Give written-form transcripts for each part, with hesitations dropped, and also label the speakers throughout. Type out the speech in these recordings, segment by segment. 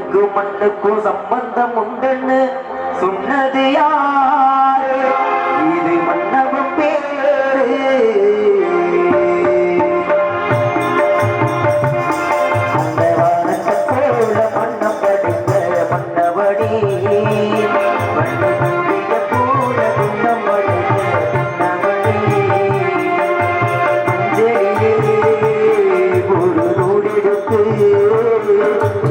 Speaker 1: விண்ணுக்கும் மண்ணுக்கும் சம்பந்தம் உண்டுன்னு சொன்னது யாரு? இது மன்னவன் பேரு. அந்த வானத்தை போல மன்னம் படைத்த மன்னவடி, மண்ணுடைய போல குண்டம் படைத்த பின்னவடி, ஒரு நூலெடுத்து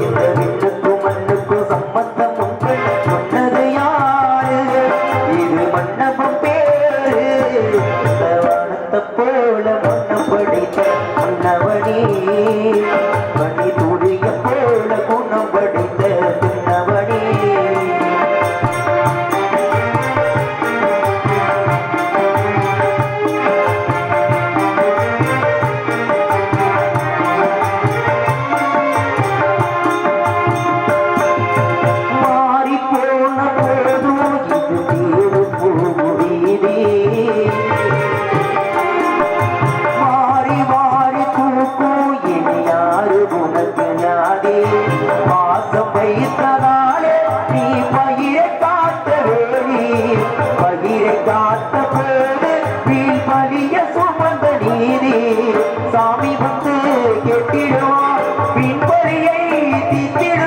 Speaker 1: இந்த விண்ணுக்கும் மண்ணுக்கும் சம்பந்தம் உண்டு சொன்னது யாரு? இது மன்னவன் பேரு. இந்த வானத்தை போல மன்னம் படைத்த மன்னவடி, மணி துளிய போல குணம் படைத்த பின்னவடி. மாறி போன போதும் இது தீரு பூவீதி, மாறி மாறி தூக்கும் இனி யாரு உனக்கு ஞாதி? பாசம் வைத்ததாலே நீ பயிரை காத்த வேலி, பயிரை காத்த போது வீண் பலிய சுமந்த நீதி. சாமி வந்து கெட்டிடுவார் வீண் பலியை தீத்திட